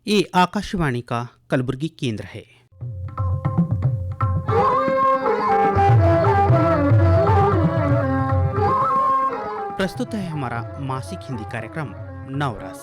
ये आकाशवाणी का कलबुर्गी केंद्र है। प्रस्तुत है हमारा मासिक हिंदी कार्यक्रम नवरस।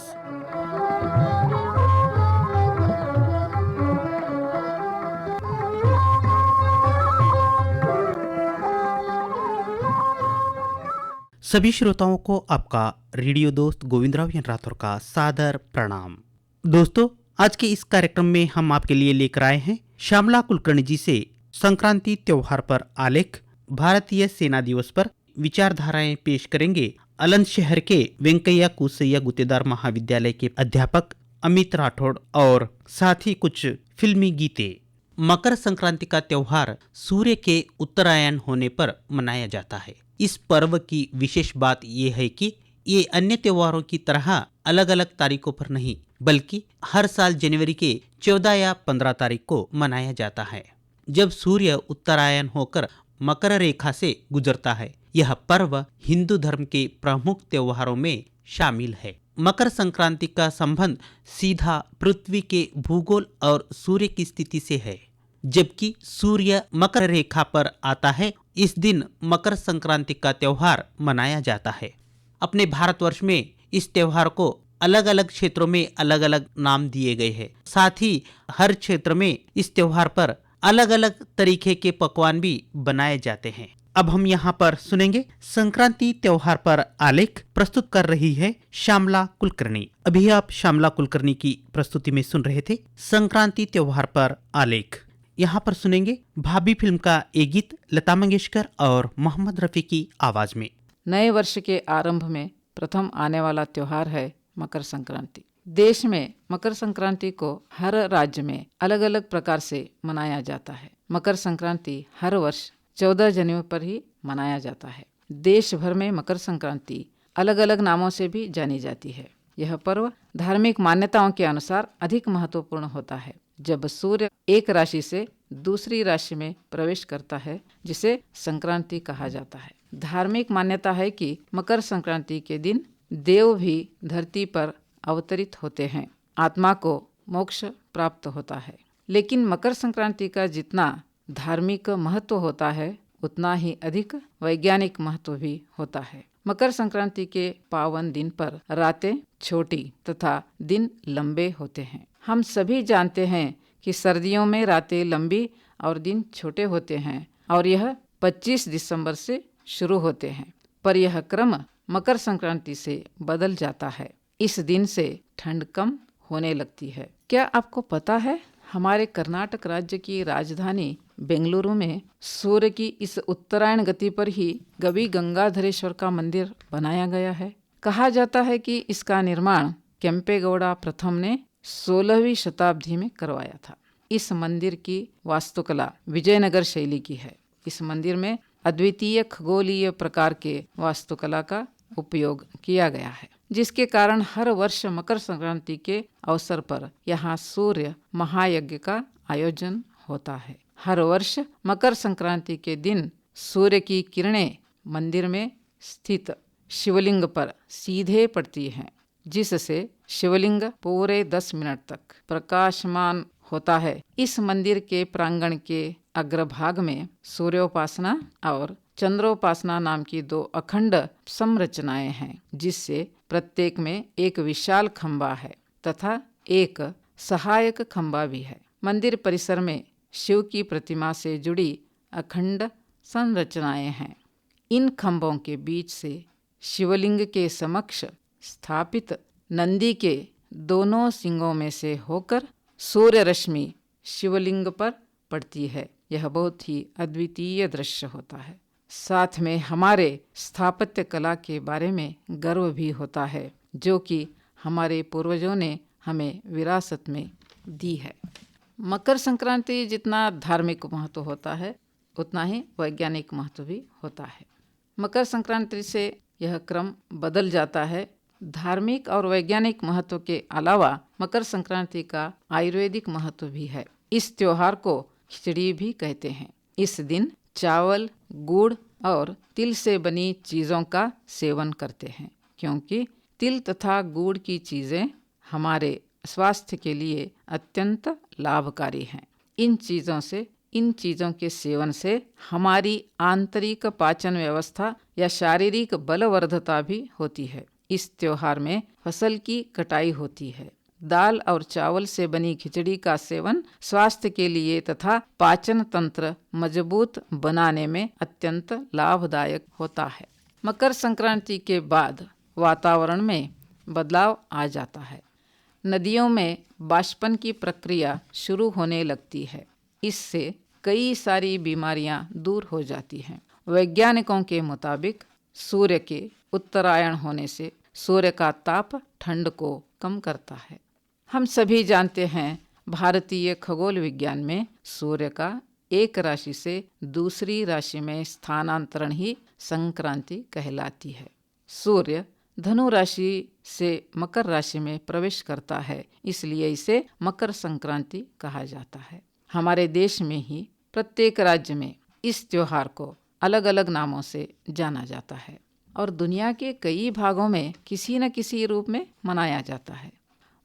सभी श्रोताओं को आपका रेडियो दोस्त गोविंदराव राठौर का सादर प्रणाम। दोस्तों, आज के इस कार्यक्रम में हम आपके लिए लेकर आए हैं श्यामला कुलकर्णी जी से संक्रांति त्योहार पर आलेख, भारतीय सेना दिवस पर विचारधाराएं पेश करेंगे अलंज शहर के वेंकैया कुसैया गुत्तेदार महाविद्यालय के अध्यापक अमित राठौड़ और साथ ही कुछ फिल्मी गीते। मकर संक्रांति का त्योहार सूर्य के उत्तरायण होने पर मनाया जाता है। इस पर्व की विशेष बात यह है कि ये अन्य त्योहारों की तरह अलग अलग तारीखों पर नहीं, बल्कि हर साल जनवरी के 14 या 15 तारीख को मनाया जाता है, जब सूर्य उत्तरायण होकर मकर रेखा से गुजरता है। यह पर्व हिंदू धर्म के प्रमुख त्योहारों में शामिल है। मकर संक्रांति का संबंध सीधा पृथ्वी के भूगोल और सूर्य की स्थिति से है। जबकि सूर्य मकर रेखा पर आता है, इस दिन मकर संक्रांति का त्योहार मनाया जाता है। अपने भारतवर्ष में इस त्योहार को अलग अलग क्षेत्रों में अलग अलग नाम दिए गए हैं। साथ ही हर क्षेत्र में इस त्योहार पर अलग अलग तरीके के पकवान भी बनाए जाते हैं। अब हम यहाँ पर सुनेंगे संक्रांति त्योहार पर आलेख। प्रस्तुत कर रही है श्यामला कुलकर्णी। अभी आप श्यामला कुलकर्णी की प्रस्तुति में सुन रहे थे संक्रांति त्योहार पर आलेख। यहाँ पर सुनेंगे भाभी फिल्म का एक गीत लता मंगेशकर और मोहम्मद रफी की आवाज में। नए वर्ष के आरंभ में प्रथम आने वाला त्योहार है मकर संक्रांति। देश में मकर संक्रांति को हर राज्य में अलग अलग प्रकार से मनाया जाता है। मकर संक्रांति हर वर्ष 14 जनवरी पर ही मनाया जाता है। देश भर में मकर संक्रांति अलग अलग नामों से भी जानी जाती है। यह पर्व धार्मिक मान्यताओं के अनुसार अधिक महत्वपूर्ण होता है जब सूर्य एक राशि से दूसरी राशि में प्रवेश करता है, जिसे संक्रांति कहा जाता है। धार्मिक मान्यता है कि मकर संक्रांति के दिन देव भी धरती पर अवतरित होते हैं, आत्मा को मोक्ष प्राप्त होता है। लेकिन मकर संक्रांति का जितना धार्मिक महत्व होता है, उतना ही अधिक वैज्ञानिक महत्व भी होता है। मकर संक्रांति के पावन दिन पर रातें छोटी तथा दिन लंबे होते हैं। हम सभी जानते हैं कि सर्दियों में रातें लंबी और दिन छोटे होते हैं और यह 25 दिसंबर से शुरू होते हैं। पर यह क्रम मकर संक्रांति से बदल जाता है। इस दिन से ठंड कम होने लगती है। क्या आपको पता है, हमारे कर्नाटक राज्य की राजधानी बेंगलुरु में सूर्य की इस उत्तरायण गति पर ही गवि गंगाधरेश्वर का मंदिर बनाया गया है। कहा जाता है कि इसका निर्माण केम्पेगौड़ा प्रथम ने 16वीं शताब्दी में करवाया था। इस मंदिर की वास्तुकला विजयनगर शैली की है। इस मंदिर में अद्वितीय खगोलीय प्रकार के वास्तुकला का उपयोग किया गया है, जिसके कारण हर वर्ष मकर संक्रांति के अवसर पर यहाँ सूर्य महायज्ञ का आयोजन होता है। हर वर्ष मकर संक्रांति के दिन सूर्य की किरणें मंदिर में स्थित शिवलिंग पर सीधे पड़ती हैं, जिससे शिवलिंग पूरे 10 मिनट तक प्रकाशमान होता है। इस मंदिर के प्रांगण के अग्रभाग में सूर्योपासना और चंद्रोपासना नाम की 2 अखंड संरचनाएं हैं, जिससे प्रत्येक में एक विशाल खंबा है तथा एक सहायक खंबा भी है। मंदिर परिसर में शिव की प्रतिमा से जुड़ी अखंड संरचनाएं हैं। इन खंभों के बीच से शिवलिंग के समक्ष स्थापित नंदी के दोनों सिंगों में से होकर सूर्य रश्मि शिवलिंग पर पड़ती है। यह बहुत ही अद्वितीय दृश्य होता है। साथ में हमारे स्थापत्य कला के बारे में गर्व भी होता है, जो कि हमारे पूर्वजों ने हमें विरासत में दी है। मकर संक्रांति जितना धार्मिक महत्व होता है, उतना ही वैज्ञानिक महत्व भी होता है। मकर संक्रांति से यह क्रम बदल जाता है। धार्मिक और वैज्ञानिक महत्व के अलावा मकर संक्रांति का आयुर्वेदिक महत्व भी है। इस त्योहार को खिचड़ी भी कहते हैं। इस दिन चावल, गुड़ और तिल से बनी चीज़ों का सेवन करते हैं, क्योंकि तिल तथा गुड़ की चीज़ें हमारे स्वास्थ्य के लिए अत्यंत लाभकारी हैं। इन चीज़ों के सेवन से हमारी आंतरिक पाचन व्यवस्था या शारीरिक बलवर्धता भी होती है। इस त्योहार में फसल की कटाई होती है। दाल और चावल से बनी खिचड़ी का सेवन स्वास्थ्य के लिए तथा पाचन तंत्र मजबूत बनाने में अत्यंत लाभदायक होता है। मकर संक्रांति के बाद वातावरण में बदलाव आ जाता है। नदियों में बाष्पन की प्रक्रिया शुरू होने लगती है। इससे कई सारी बीमारियां दूर हो जाती हैं। वैज्ञानिकों के मुताबिक सूर्य के उत्तरायण होने से सूर्य का ताप ठंड को कम करता है। हम सभी जानते हैं भारतीय खगोल विज्ञान में सूर्य का एक राशि से दूसरी राशि में स्थानांतरण ही संक्रांति कहलाती है। सूर्य धनु राशि से मकर राशि में प्रवेश करता है, इसलिए इसे मकर संक्रांति कहा जाता है। हमारे देश में ही प्रत्येक राज्य में इस त्योहार को अलग अलग नामों से जाना जाता है और दुनिया के कई भागों में किसी न किसी रूप में मनाया जाता है।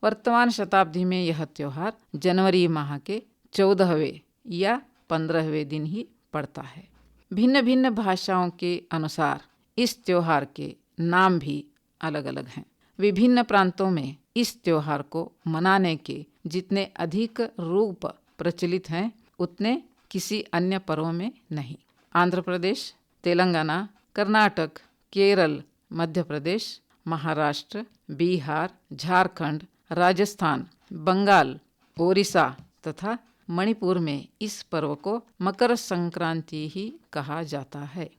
वर्तमान शताब्दी में यह त्योहार जनवरी माह के 14वें या 15वें दिन ही पड़ता है। भिन्न भिन्न भाषाओं के अनुसार इस त्योहार के नाम भी अलग अलग हैं। विभिन्न प्रांतों में इस त्योहार को मनाने के जितने अधिक रूप प्रचलित हैं, उतने किसी अन्य पर्व में नहीं। आंध्र प्रदेश, तेलंगाना, कर्नाटक, केरल, मध्य प्रदेश, महाराष्ट्र, बिहार, झारखंड, राजस्थान, बंगाल, ओडिशा तथा मणिपुर में इस पर्व को मकर संक्रांति ही कहा जाता है।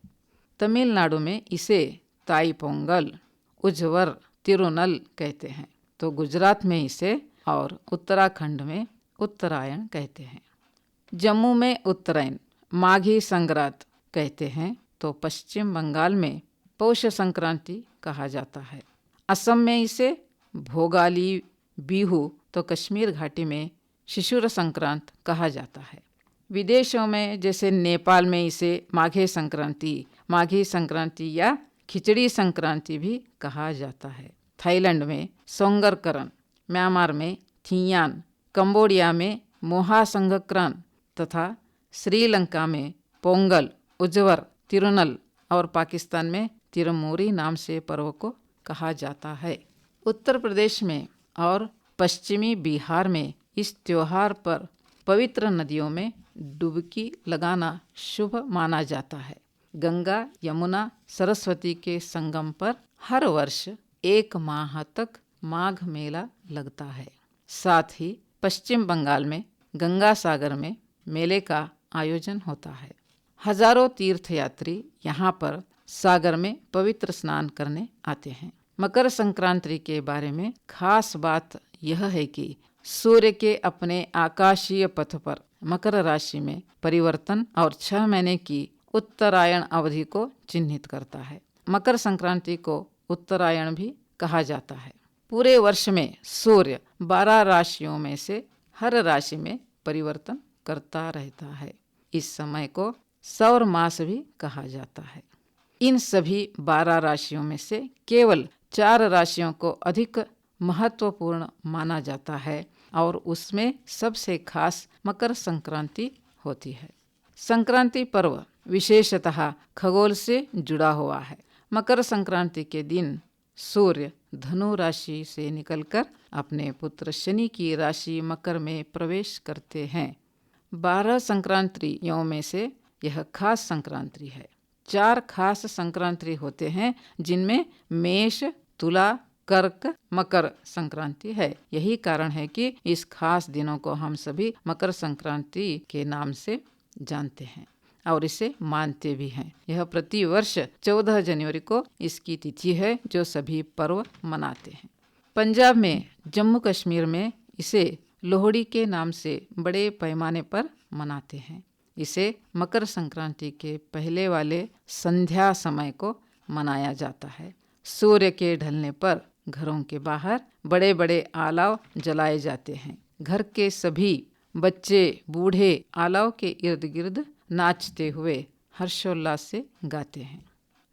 तमिलनाडु में इसे ताई पोंगल, उज्वर, तिरुनल कहते हैं, तो गुजरात में इसे और उत्तराखंड में उत्तरायण कहते हैं। जम्मू में उत्तरायण, माघी संक्रांत कहते हैं, तो पश्चिम बंगाल में पौष संक्रांति कहा जाता है। असम में इसे भोगाली बिहू, तो कश्मीर घाटी में शिशुर संक्रांत कहा जाता है। विदेशों में जैसे नेपाल में इसे माघी संक्रांति या खिचड़ी संक्रांति भी कहा जाता है। थाईलैंड में सोंगरकरन, म्यांमार में थियान, कंबोडिया में मोहा संक्रांत तथा श्रीलंका में पोंगल, उज्वर, तिरुनल और पाकिस्तान में तिरुमूरी नाम से पर्व को कहा जाता है। उत्तर प्रदेश में और पश्चिमी बिहार में इस त्योहार पर पवित्र नदियों में डुबकी लगाना शुभ माना जाता है। गंगा, यमुना, सरस्वती के संगम पर हर वर्ष 1 माह तक माघ मेला लगता है। साथ ही पश्चिम बंगाल में गंगा सागर में मेले का आयोजन होता है। हजारों तीर्थयात्री यहाँ पर सागर में पवित्र स्नान करने आते हैं। मकर संक्रांति के बारे में खास बात यह है कि सूर्य के अपने आकाशीय पथ पर मकर राशि में परिवर्तन और 6 महीने की उत्तरायण अवधि को चिन्हित करता है। मकर संक्रांति को उत्तरायण भी कहा जाता है। पूरे वर्ष में सूर्य 12 राशियों में से हर राशि में परिवर्तन करता रहता है। इस समय को सौर मास भी कहा जाता है। इन सभी 12 राशियों में से केवल 4 राशियों को अधिक महत्वपूर्ण माना जाता है और उसमें सबसे खास मकर संक्रांति होती है। संक्रांति पर्व विशेषतः खगोल से जुड़ा हुआ है। मकर संक्रांति के दिन सूर्य धनु राशि से निकलकर अपने पुत्र शनि की राशि मकर में प्रवेश करते हैं। 12 संक्रांतियों में से यह खास संक्रांति है। 4 खास संक्रांति होते हैं, जिनमें मेष, तुला, कर्क, मकर संक्रांति है। यही कारण है कि इस खास दिनों को हम सभी मकर संक्रांति के नाम से जानते हैं और इसे मानते भी हैं। यह प्रति वर्ष 14 जनवरी को इसकी तिथि है, जो सभी पर्व मनाते हैं। पंजाब में, जम्मू कश्मीर में इसे लोहड़ी के नाम से बड़े पैमाने पर मनाते हैं। इसे मकर संक्रांति के पहले वाले संध्या समय को मनाया जाता है। सूर्य के ढलने पर घरों के बाहर बड़े बड़े आलाव जलाए जाते हैं। घर के सभी बच्चे बूढ़े आलाव के इर्द गिर्द नाचते हुए हर्षोल्लास से गाते हैं।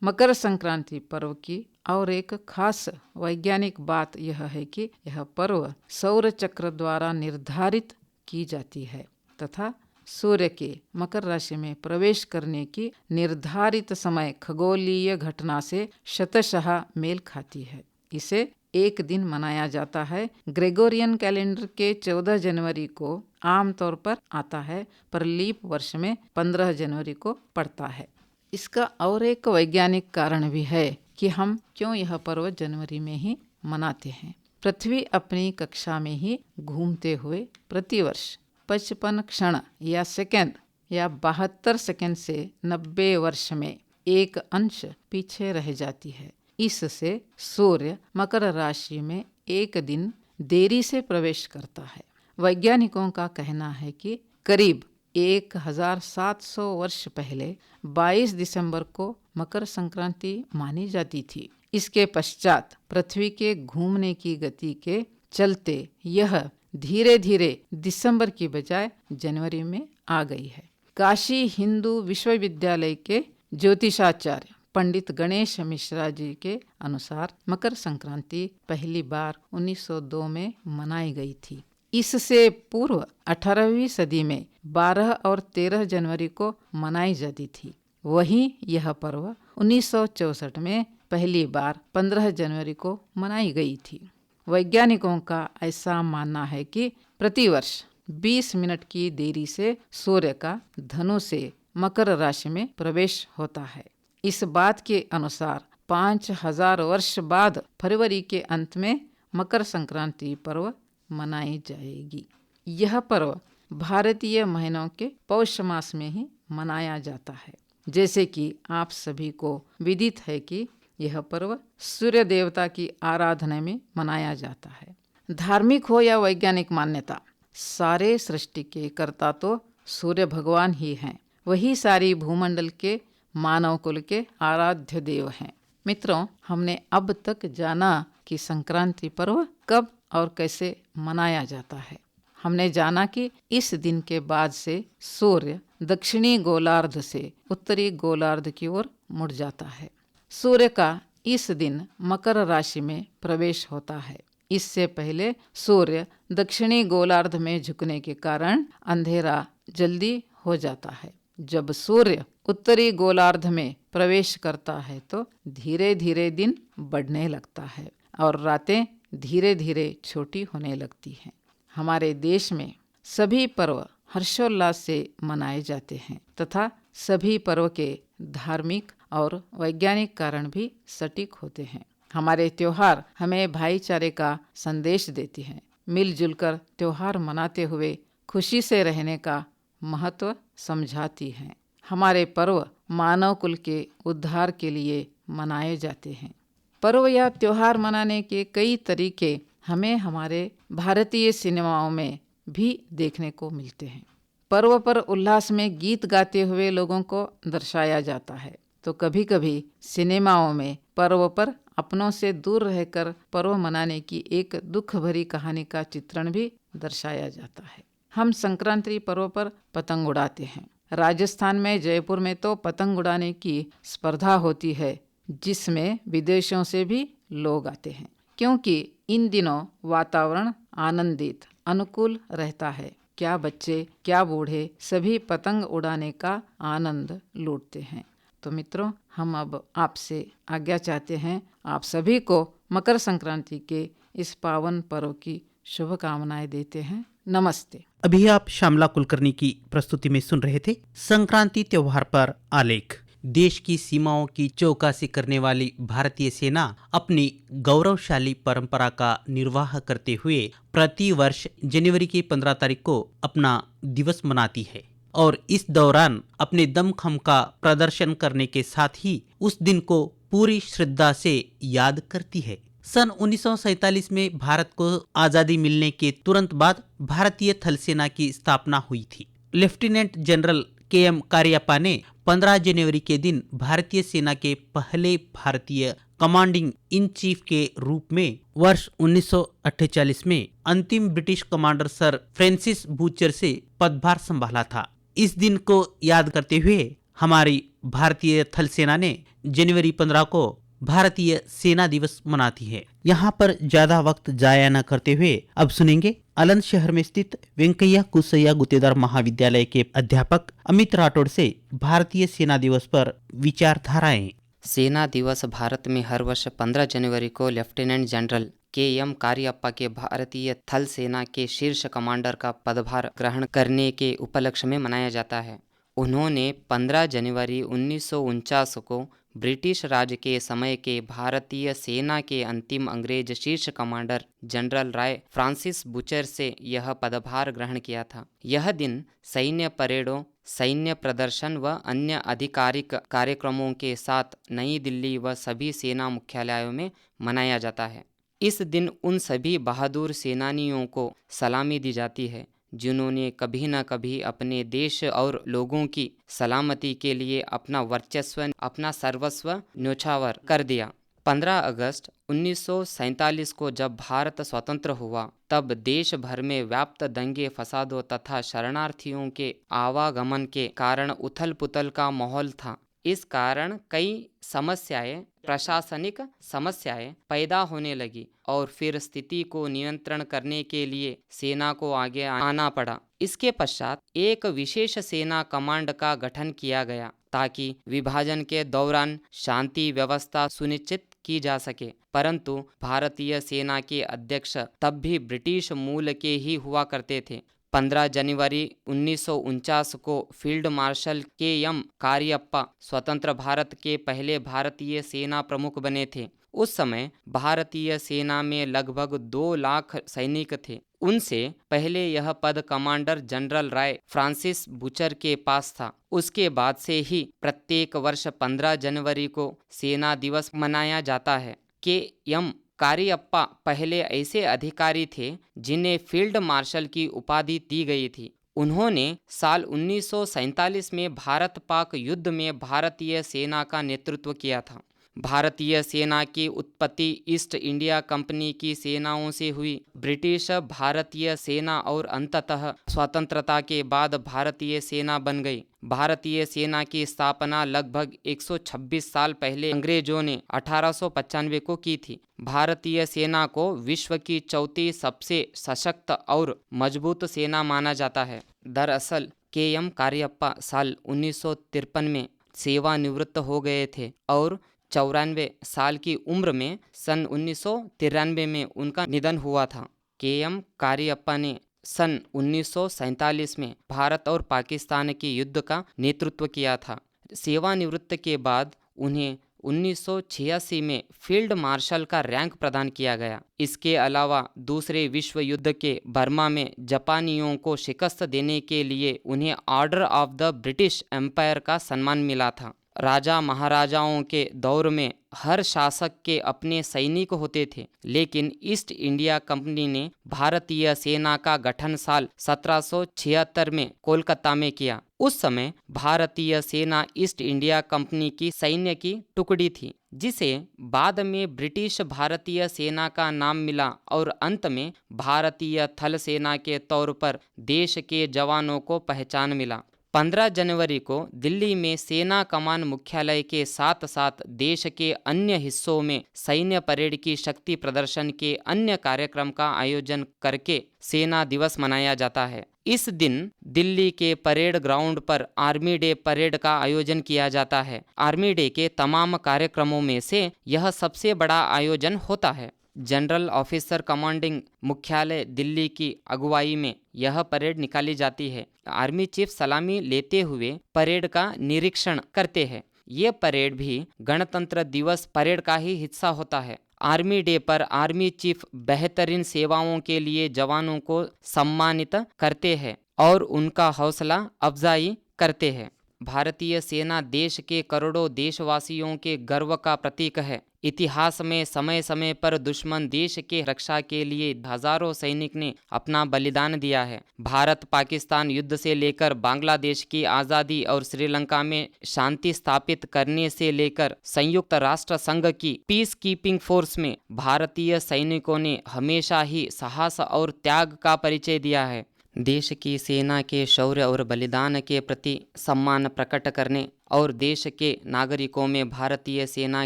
मकर संक्रांति पर्व की और एक खास वैज्ञानिक बात यह है कि यह पर्व सौर चक्र द्वारा निर्धारित की जाती है तथा सूर्य के मकर राशि में प्रवेश करने की निर्धारित समय खगोलीय घटना से शतशः मेल खाती है। इसे एक दिन मनाया जाता है। ग्रेगोरियन कैलेंडर के 14 जनवरी को आमतौर पर आता है, पर लीप वर्ष में 15 जनवरी को पड़ता है। इसका और एक वैज्ञानिक कारण भी है कि हम क्यों यह पर्व जनवरी में ही मनाते हैं। पृथ्वी अपनी कक्षा में ही घूमते हुए प्रतिवर्ष 55 क्षण या सेकंड या 72 सेकंड से 90 वर्ष में एक अंश पीछे रह जाती है। इससे सूर्य मकर राशि में एक दिन देरी से प्रवेश करता है। वैज्ञानिकों का कहना है कि करीब 1700 वर्ष पहले 22 दिसंबर को मकर संक्रांति मानी जाती थी। इसके पश्चात पृथ्वी के घूमने की गति के चलते यह धीरे धीरे दिसंबर की बजाय जनवरी में आ गई है। काशी हिंदू विश्वविद्यालय के ज्योतिषाचार्य पंडित गणेश मिश्रा जी के अनुसार मकर संक्रांति पहली बार 1902 में मनाई गई थी। इससे पूर्व 18वीं सदी में 12 और 13 जनवरी को मनाई जाती थी। वहीं यह पर्व 1964 में पहली बार 15 जनवरी को मनाई गई थी। वैज्ञानिकों का ऐसा मानना है कि प्रतिवर्ष 20 मिनट की देरी से सूर्य का धनु से मकर राशि में प्रवेश होता है। इस बात के अनुसार 5000 वर्ष बाद फरवरी के अंत में मकर संक्रांति पर्व मनाई जाएगी। यह पर्व भारतीय महीनों के पौष मास में ही मनाया जाता है। जैसे कि आप सभी को विदित है कि यह पर्व सूर्य देवता की आराधना में मनाया जाता है। धार्मिक हो या वैज्ञानिक मान्यता, सारे सृष्टि के कर्ता तो सूर्य भगवान ही हैं। वही सारी भूमंडल के मानव कुल के आराध्य देव हैं। मित्रों, हमने अब तक जाना कि संक्रांति पर्व कब और कैसे मनाया जाता है। हमने जाना कि इस दिन के बाद से सूर्य दक्षिणी गोलार्ध से उत्तरी गोलार्ध की ओर मुड़ जाता है। सूर्य का इस दिन मकर राशि में प्रवेश होता है। इससे पहले सूर्य दक्षिणी गोलार्ध में झुकने के कारण अंधेरा जल्दी हो जाता है। जब सूर्य उत्तरी गोलार्ध में प्रवेश करता है तो धीरे धीरे दिन बढ़ने लगता है और रातें धीरे धीरे छोटी होने लगती हैं। हमारे देश में सभी पर्व हर्षोल्लास से मनाए जाते हैं तथा सभी पर्व के धार्मिक और वैज्ञानिक कारण भी सटीक होते हैं। हमारे त्योहार हमें भाईचारे का संदेश देती हैं। मिलजुल कर त्योहार मनाते हुए खुशी से रहने का महत्व समझाती हैं। हमारे पर्व मानव कुल के उद्धार के लिए मनाए जाते हैं। पर्व या त्योहार मनाने के कई तरीके हमें हमारे भारतीय सिनेमाओं में भी देखने को मिलते हैं। पर्व पर उल्लास में गीत गाते हुए लोगों को दर्शाया जाता है, तो कभी कभी सिनेमाओं में पर्व पर अपनों से दूर रहकर पर्व मनाने की एक दुख भरी कहानी का चित्रण भी दर्शाया जाता है। हम संक्रांति पर्व पर पतंग उड़ाते हैं। राजस्थान में जयपुर में तो पतंग उड़ाने की स्पर्धा होती है, जिसमें विदेशों से भी लोग आते हैं, क्योंकि इन दिनों वातावरण आनंदित अनुकूल रहता है। क्या बच्चे क्या बूढ़े सभी पतंग उड़ाने का आनंद लूटते हैं। तो मित्रों, हम अब आपसे आज्ञा चाहते हैं। आप सभी को मकर संक्रांति के इस पावन पर्व की शुभकामनाएं देते हैं। नमस्ते। अभी आप श्यामला कुलकर्णी की प्रस्तुति में सुन रहे थे संक्रांति त्योहार पर आलेख। देश की सीमाओं की चौकसी करने वाली भारतीय सेना अपनी गौरवशाली परंपरा का निर्वाह करते हुए प्रति वर्ष जनवरी की 15 तारीख को अपना दिवस मनाती है और इस दौरान अपने दमखम का प्रदर्शन करने के साथ ही उस दिन को पूरी श्रद्धा से याद करती है। सन 1947 में भारत को आजादी मिलने के तुरंत बाद भारतीय थल सेना की स्थापना हुई थी। Lieutenant general KM. कारियाप्पा ने 15 जनवरी के दिन भारतीय सेना के पहले भारतीय कमांडिंग इन चीफ के रूप में वर्ष 1948 में अंतिम British commander sir Francis butcher से पदभार संभाला था। इस दिन को याद करते हुए हमारी भारतीय थल सेना ने जनवरी 15 को भारतीय सेना दिवस मनाती है। यहाँ पर ज्यादा वक्त जाया न करते हुए अब सुनेंगे आनंद शहर में स्थित वेंकैया कुसैया गुत्तेदार महाविद्यालय के अध्यापक अमित राठौड़ से भारतीय सेना दिवस पर विचारधाराएं। सेना दिवस भारत में हर वर्ष 15 जनवरी को लेफ्टिनेंट जनरल के.एम. कारियप्पा के भारतीय थल सेना के शीर्ष कमांडर का पदभार ग्रहण करने के उपलक्ष्य में मनाया जाता है। उन्होंने 15 जनवरी 1949 को ब्रिटिश राज के समय के भारतीय सेना के अंतिम अंग्रेज शीर्ष कमांडर जनरल राय फ्रांसिस बुचर से यह पदभार ग्रहण किया था। यह दिन सैन्य परेडों, सैन्य प्रदर्शन व अन्य आधिकारिक कार्यक्रमों के साथ नई दिल्ली व सभी सेना मुख्यालयों में मनाया जाता है। इस दिन उन सभी बहादुर सेनानियों को सलामी दी जाती है जिन्होंने कभी न कभी अपने देश और लोगों की सलामती के लिए अपना वर्चस्व, अपना सर्वस्व न्योछावर कर दिया। 15 अगस्त 1947 को जब भारत स्वतंत्र हुआ तब देश भर में व्याप्त दंगे फसादों तथा शरणार्थियों के आवागमन के कारण उथल पुथल का माहौल था। इस कारण कई समस्याएं, प्रशासनिक समस्याएं पैदा होने लगी और फिर स्थिति को नियंत्रण करने के लिए सेना को आगे आना पड़ा। इसके पश्चात एक विशेष सेना कमांड का गठन किया गया ताकि विभाजन के दौरान शांति व्यवस्था सुनिश्चित की जा सके। परंतु भारतीय सेना के अध्यक्ष तब भी ब्रिटिश मूल के ही हुआ करते थे। 15 जनवरी 1949 को फील्ड मार्शल के.एम. कारियप्पा स्वतंत्र भारत के पहले भारतीय सेना प्रमुख बने थे। उस समय भारतीय सेना में लगभग 2 लाख सैनिक थे। उनसे पहले यह पद कमांडर जनरल राय फ्रांसिस बुचर के पास था। उसके बाद से ही प्रत्येक वर्ष 15 जनवरी को सेना दिवस मनाया जाता है। के.एम. कारियप्पा पहले ऐसे अधिकारी थे जिन्हें फील्ड मार्शल की उपाधि दी गई थी। उन्होंने साल 1947 में भारत पाक युद्ध में भारतीय सेना का नेतृत्व किया था। भारतीय सेना की उत्पत्ति ईस्ट इंडिया कंपनी की सेनाओं से हुई। ब्रिटिश भारतीय सेना और अंततः स्वतंत्रता के बाद भारतीय सेना बन गई। भारतीय सेना की स्थापना लगभग 126 साल पहले अंग्रेजों ने 1895 को की थी। भारतीय सेना को विश्व की चौथी सबसे सशक्त और मजबूत सेना माना जाता है। दरअसल के.एम. कारियप्पा साल 1953 में सेवानिवृत्त हो गए थे और 94 साल की उम्र में सन 1993 में उनका निधन हुआ था। के.एम. कारियप्पा ने सन 1947 में भारत और पाकिस्तान के युद्ध का नेतृत्व किया था। सेवानिवृत्त के बाद उन्हें 1986 में फील्ड मार्शल का रैंक प्रदान किया गया। इसके अलावा दूसरे विश्व युद्ध के बर्मा में जापानियों को शिकस्त देने के लिए उन्हें Order of the British Empire का सम्मान मिला था। राजा महाराजाओं के दौर में हर शासक के अपने सैनिक होते थे, लेकिन ईस्ट इंडिया कंपनी ने भारतीय सेना का गठन साल 1776 में कोलकाता में किया। उस समय भारतीय सेना ईस्ट इंडिया कंपनी की सैन्य की टुकड़ी थी, जिसे बाद में ब्रिटिश भारतीय सेना का नाम मिला और अंत में भारतीय थल सेना के तौर पर देश के जवानों को पहचान मिला। 15 जनवरी को दिल्ली में सेना कमान मुख्यालय के साथ साथ देश के अन्य हिस्सों में सैन्य परेड की शक्ति प्रदर्शन के अन्य कार्यक्रम का आयोजन करके सेना दिवस मनाया जाता है। इस दिन दिल्ली के परेड ग्राउंड पर आर्मी डे परेड का आयोजन किया जाता है। आर्मी डे के तमाम कार्यक्रमों में से यह सबसे बड़ा आयोजन होता है। जनरल ऑफिसर कमांडिंग मुख्यालय दिल्ली की अगुवाई में यह परेड निकाली जाती है। आर्मी चीफ सलामी लेते हुए परेड का निरीक्षण करते हैं। ये परेड भी गणतंत्र दिवस परेड का ही हिस्सा होता है। आर्मी डे पर आर्मी चीफ बेहतरीन सेवाओं के लिए जवानों को सम्मानित करते हैं और उनका हौसला अफजाई करते हैं। भारतीय सेना देश के करोड़ों देशवासियों के गर्व का प्रतीक है। इतिहास में समय समय पर दुश्मन देश के रक्षा के लिए हजारों सैनिक ने अपना बलिदान दिया है। भारत पाकिस्तान युद्ध से लेकर बांग्लादेश की आज़ादी और श्रीलंका में शांति स्थापित करने से लेकर संयुक्त राष्ट्र संघ की पीस कीपिंग फोर्स में भारतीय सैनिकों ने हमेशा ही साहस और त्याग का परिचय दिया है। देश की सेना के शौर्य और बलिदान के प्रति सम्मान प्रकट करने और देश के नागरिकों में भारतीय सेना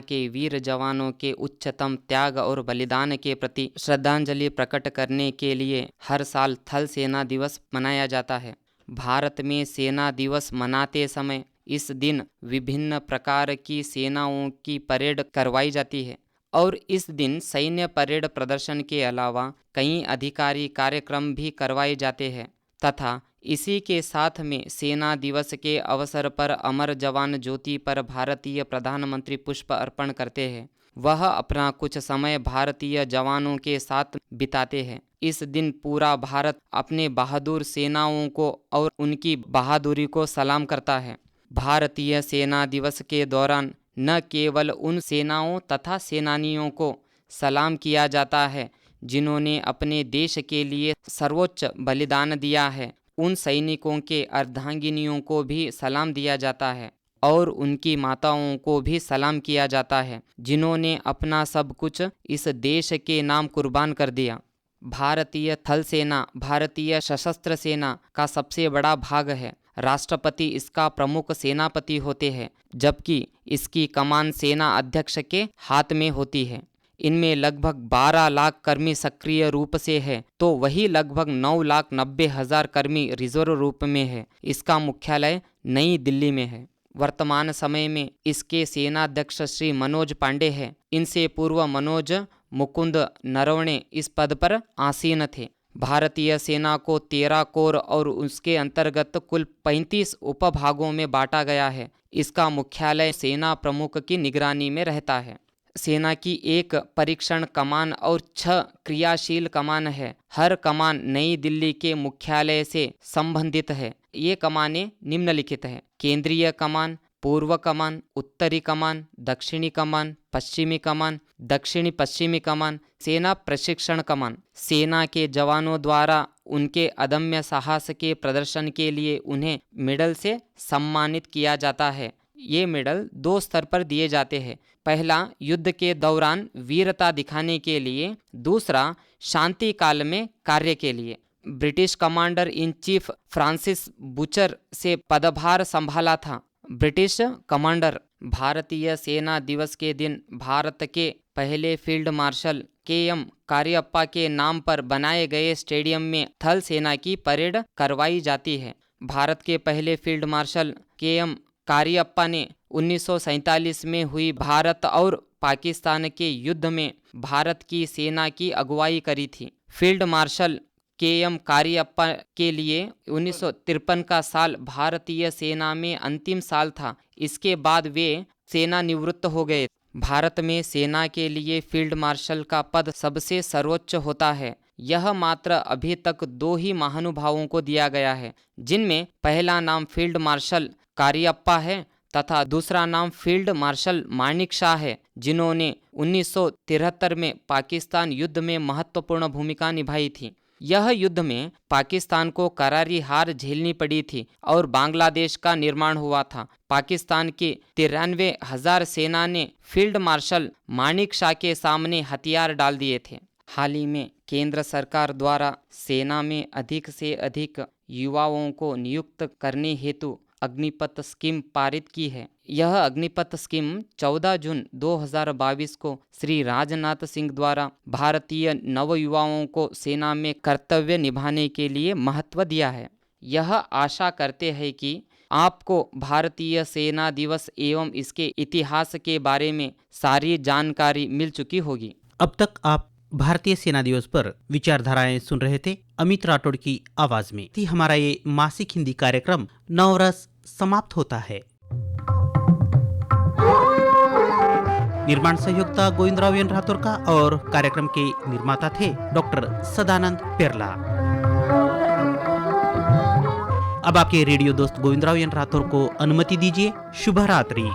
के वीर जवानों के उच्चतम त्याग और बलिदान के प्रति श्रद्धांजलि प्रकट करने के लिए हर साल थल सेना दिवस मनाया जाता है। भारत में सेना दिवस मनाते समय इस दिन विभिन्न प्रकार की सेनाओं की परेड करवाई जाती है और इस दिन सैन्य परेड प्रदर्शन के अलावा कई अधिकारी कार्यक्रम भी करवाए जाते हैं तथा इसी के साथ में सेना दिवस के अवसर पर अमर जवान ज्योति पर भारतीय प्रधानमंत्री पुष्प अर्पण करते हैं। वह अपना कुछ समय भारतीय जवानों के साथ बिताते हैं। इस दिन पूरा भारत अपने बहादुर सेनाओं को और उनकी बहादुरी को सलाम करता है। भारतीय सेना दिवस के दौरान न केवल उन सेनाओं तथा सेनानियों को सलाम किया जाता है जिन्होंने अपने देश के लिए सर्वोच्च बलिदान दिया है, उन सैनिकों के अर्धांगिनियों को भी सलाम दिया जाता है और उनकी माताओं को भी सलाम किया जाता है जिन्होंने अपना सब कुछ इस देश के नाम कुर्बान कर दिया। भारतीय थल सेना भारतीय सशस्त्र सेना का सबसे बड़ा भाग है। राष्ट्रपति इसका प्रमुख सेनापति होते हैं जबकि इसकी कमान सेना अध्यक्ष के हाथ में होती है। इनमें लगभग 12 लाख कर्मी सक्रिय रूप से है तो वही लगभग 9,90,000 कर्मी रिजर्व रूप में है। इसका मुख्यालय नई दिल्ली में है। वर्तमान समय में इसके सेनाध्यक्ष श्री मनोज पांडे हैं। इनसे पूर्व मनोज मुकुंद नरवणे इस पद पर आसीन थे। भारतीय सेना को 13 कोर और उसके अंतर्गत कुल 35 उपभागों में बांटा गया है। इसका मुख्यालय सेना प्रमुख की निगरानी में रहता है। सेना की एक परीक्षण कमान और 6 क्रियाशील कमान है। हर कमान नई दिल्ली के मुख्यालय से संबंधित है। ये कमानें निम्नलिखित है: केंद्रीय कमान, पूर्व कमान, उत्तरी कमान, दक्षिणी कमान, पश्चिमी कमान, दक्षिणी पश्चिमी कमान, सेना प्रशिक्षण कमान। सेना के जवानों द्वारा उनके अदम्य साहस के प्रदर्शन के लिए उन्हें मेडल से सम्मानित किया जाता है। ये मेडल 2 स्तर पर दिए जाते हैं। पहला युद्ध के दौरान वीरता दिखाने के लिए, दूसरा शांति काल में कार्य के लिए। British commander in chief Francis butcher से पदभार संभाला था। British commander. भारतीय सेना दिवस के दिन भारत के पहले फील्ड मार्शल के.एम. कारियप्पा के नाम पर बनाए गए स्टेडियम में थल सेना की परेड करवाई जाती है। भारत के पहले फील्ड मार्शल के.एम. कारियप्पा ने 1947 में हुई भारत और पाकिस्तान के युद्ध में भारत की सेना की अगुवाई करी थी। Field marshal KM. कारियप्पा के लिए 1953 का साल भारतीय सेना में अंतिम साल था। इसके बाद वे सेना निवृत्त हो गए। भारत में सेना के लिए फील्ड मार्शल का पद सबसे सर्वोच्च होता है। यह मात्र अभी तक 2 ही महानुभावों को दिया गया है, जिनमें पहला नाम फील्ड मार्शल कारियप्पा है तथा दूसरा नाम फील्ड मार्शल मानिक शाह है, जिन्होंने 1973 में पाकिस्तान युद्ध में महत्वपूर्ण भूमिका निभाई थी। यह युद्ध में पाकिस्तान को करारी हार झेलनी पड़ी थी और बांग्लादेश का निर्माण हुआ था। पाकिस्तान की 93,000 सेना ने फील्ड मार्शल मानिक शाह के सामने हथियार डाल दिए थे। हाल ही में केंद्र सरकार द्वारा सेना में अधिक से अधिक युवाओं को नियुक्त करने हेतु अग्निपथ स्कीम पारित की है। यह अग्निपथ स्कीम 14 जून 2022 को श्री राजनाथ सिंह द्वारा भारतीय नव युवाओं को सेना में कर्तव्य निभाने के लिए महत्व दिया है। यह आशा करते हैं कि आपको भारतीय सेना दिवस एवं इसके इतिहास के बारे में सारी जानकारी मिल चुकी होगी। अब तक आप भारतीय सेना दिवस पर विचारधाराएं सुन रहे थे अमित राठौड़ की आवाज में। थी हमारा ये मासिक हिंदी कार्यक्रम नवरस समाप्त होता है। निर्माण सहयोगता गोविंदराव एन राठौर का और कार्यक्रम के निर्माता थे डॉक्टर सदानंद पेरला। अब आपके रेडियो दोस्त गोविंदराव एन राठौर को अनुमति दीजिए। शुभ रात्रि।